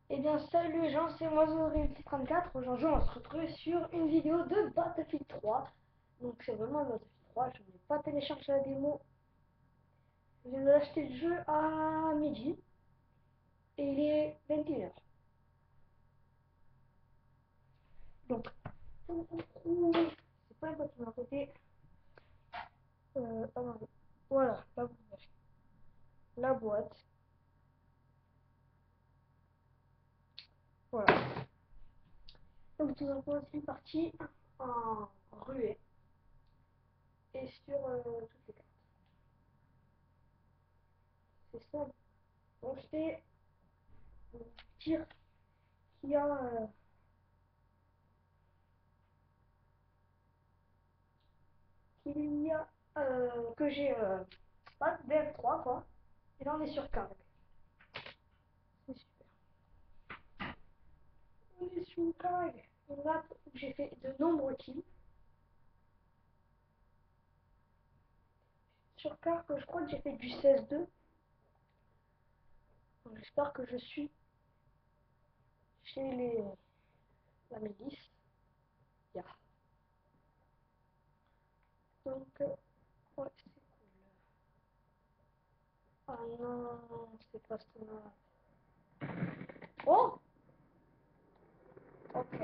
Eh bien, salut les gens, c'est moi Zorim34. Aujourd'hui, on va se retrouver sur une vidéo de Battlefield 3. Donc, c'est vraiment Battlefield 3. Je n'ai pas téléchargé la démo. Je viens d'acheter le jeu à midi. Et il est 21h. Donc, c'est pas le bâtiment à côté. Attendez. Voilà, la boîte. Voilà. Donc, nous avons une partie en ruée. Et sur toutes les cartes. C'est ça. Donc, c'est dire qu'il y a. Qu'il y a que j'ai pas de BF3 quoi. Et là on est sur 15. C'est super. On est sur 15. Une map où j'ai fait de nombreux kills. Sur car que je crois que j'ai fait du 16-2. J'espère que je suis chez la milice. Yeah. Donc ouais, c'est cool. Ah non, c'est pas ce map. Oh, ok,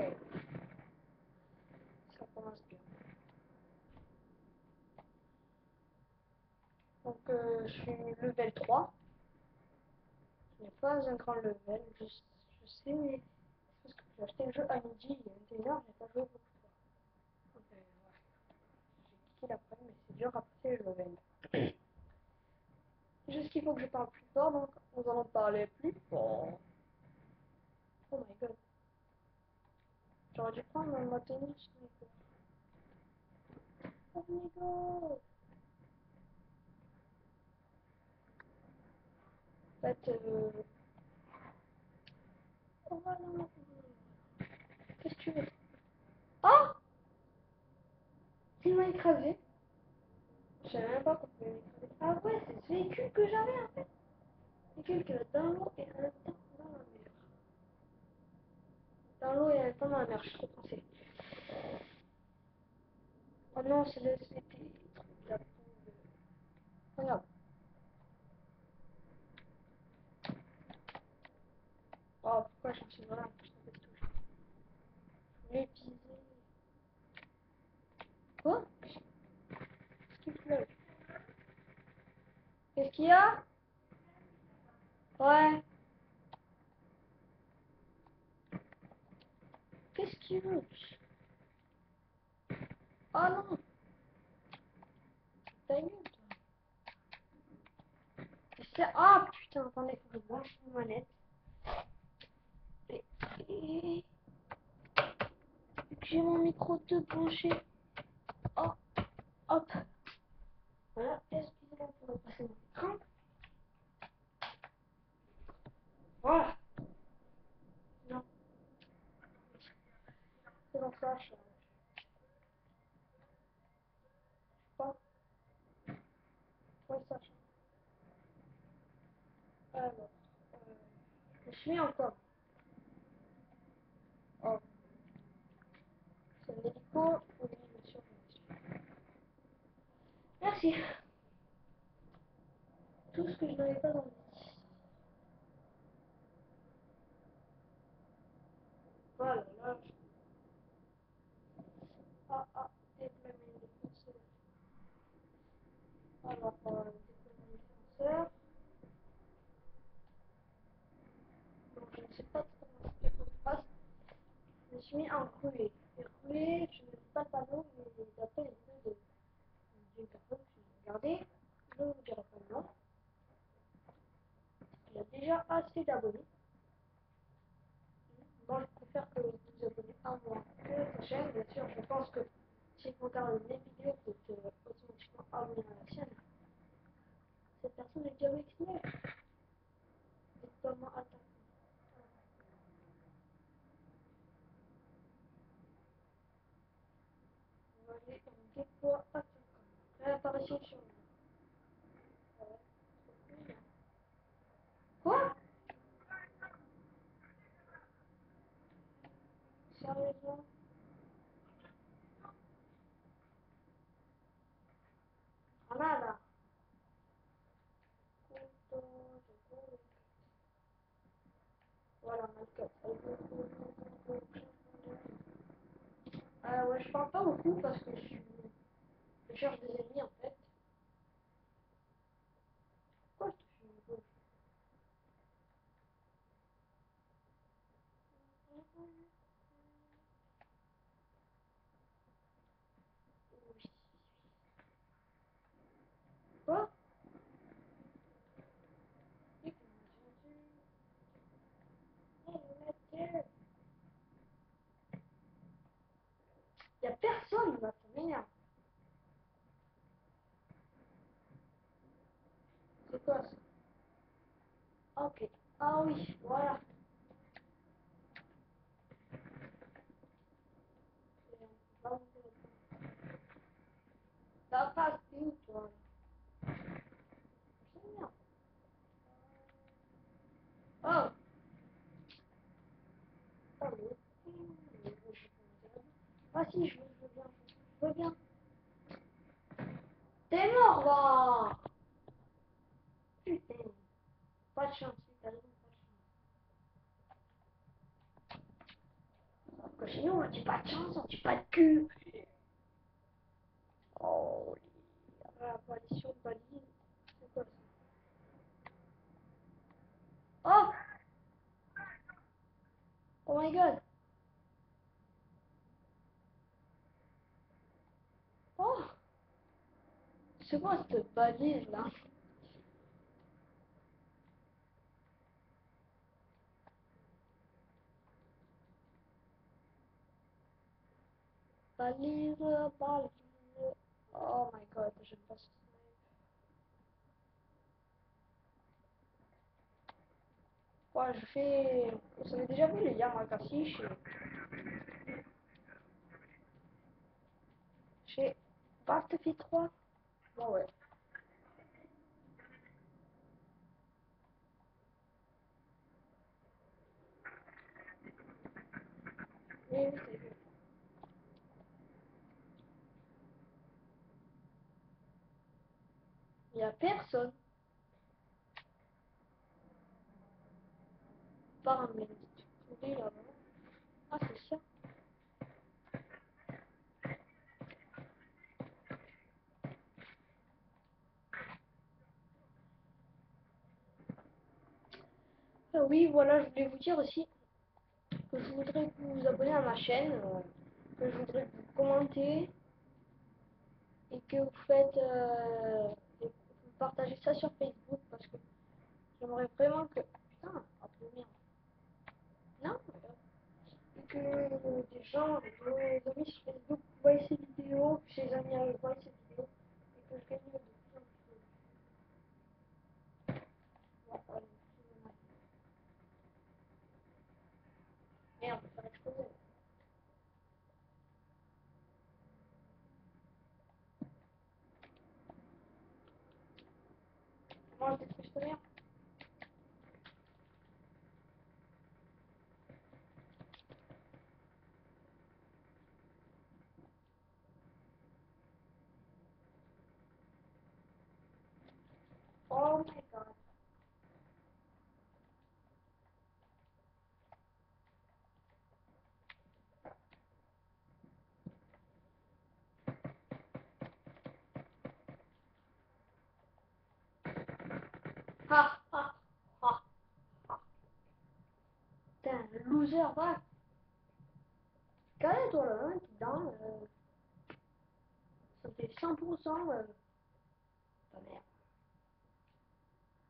ça commence bien. Donc je suis level 3. Ce n'est pas un grand level, je sais, mais parce que j'ai acheté le jeu à midi, il y a 21h, j'ai pas joué beaucoup de fois. Donc, ouais. J'ai quitté l'après, mais c'est dur à passer le level. Juste qu'il faut que je parle plus fort, donc nous allons parler plus fort. Oh my god. J'aurais dû prendre ma tenue sniper. Oh my god. En fait, oh voilà. Qu'est-ce que tu veux? Oh, il m'a écrasé. Je savais même pas qu'on pouvait m'écraser. Ah ouais, c'est ce véhicule que j'avais en fait. Véhicule qui est dans l'eau et en même temps dans la mer. Dans l'eau et en même temps dans la mer, je suis trop coincée. Oh non, c'est le truc de la poule. Regarde. Oh, pourquoi j'en suis là? Je voulais piser. Quoi? Qu'est-ce qu'il pleut? Qu'est-ce qu'il y a? Ouais. Qu'est-ce qu'il veut? Oh non! Ta gueule, toi. Ah putain, attendez, faut que je branche ma manette. Et, et... J'ai mon micro de branché. Oh, hop. Voilà, excusez-moi pour passer mon écran. Voilà. Non, c'est dans ça, je sais pas. Ouais, ça change. Alors, je me suis encore. Oh, c'est un hélico. Oui, bien sûr, bien sûr. Merci. Tout ce que je n'avais pas dans le lit. Voilà, là, déploiement des défenseurs. Alors, déploiement des défenseurs. Donc, je ne sais pas comment ça se passe. Je me suis mis en rouler. Et rouler, je ne dis pas le panneau, mais d'après les vidéos d'une personne que j'ai regardée, je ne vous dirai pas le nom. Il a déjà assez d'abonnés. Moi, je préfère que vous vous abonnez à moi que à sa chaîne. Bien sûr, je pense que si vous regardez mes vidéos, vous êtes automatiquement abonné à la sienne. Cette personne est déjà vaccinée. C'est comment attendre. On va aller en déploie attaquant. Réapparition sur lui. Quoi? chose. Nada. Voilà, on a le 4. Ouais, je parle pas beaucoup parce que je cherche des ennemis en fait. Pourquoi je te fais une gauche? Quoi? Y'a personne là, ça m'énerve. C'est quoi ça? Ok. Ah oui, voilà. Ça passe où toi? Ça m'énerve. Oh! Ah oui. Ah si, je veux bien. Je veux bien. T'es mort là! Putain. Pas de chance, t'as raison, pas de chance. Parce que sinon, on dit pas de chance, on dit pas de cul. Oh, la coalition valide. C'est quoi ça? Oh! Oh my god! Oh! C'est quoi cette balise là? Balise, balise. Oh my god, j'aime pas ce snipe. Ouais, je fais. Vous avez déjà vu les Yamakasi chez Battlefield 3? Bon, ouais. Oui, oui, c'est vrai. Il y a personne. Pas un mec. Oui, là-bas. Ah, c'est ça. Oui, voilà, je voulais vous dire aussi que je voudrais que vous vous abonnez à ma chaîne, que je voudrais que vous commentez et que vous faites et que vous partagez ça sur Facebook parce que j'aimerais vraiment que putain, oh, merde. Non, et que des gens, vos amis sur Facebook voient ces vidéos, que ces amis voient ces vidéos et que je gagne de plus en plus. Bon, allez, excusez-moi. Merde, ça va exploser. Moi, je détruis cette merde. Oh my god. Ha ha ha ha. Putain, loser, va. Calme-toi là, hein, t'es dans. Ça fait 100%. Ta merde.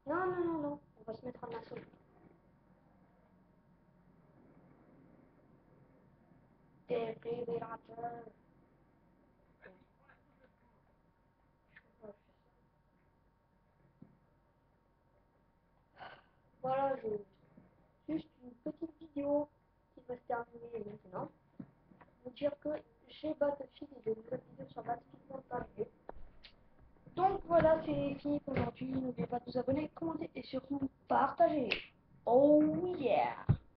Non, non, non, non. On va se mettre en assaut. Défibrillateur. Voilà, juste une petite vidéo qui va se terminer maintenant. Vous dire que chez Battlefield, il y a de nouvelles vidéos sur Battlefield vont arriver. Donc voilà, c'est fini pour aujourd'hui. N'oubliez pas de vous abonner, commenter et surtout partager. Oh yeah!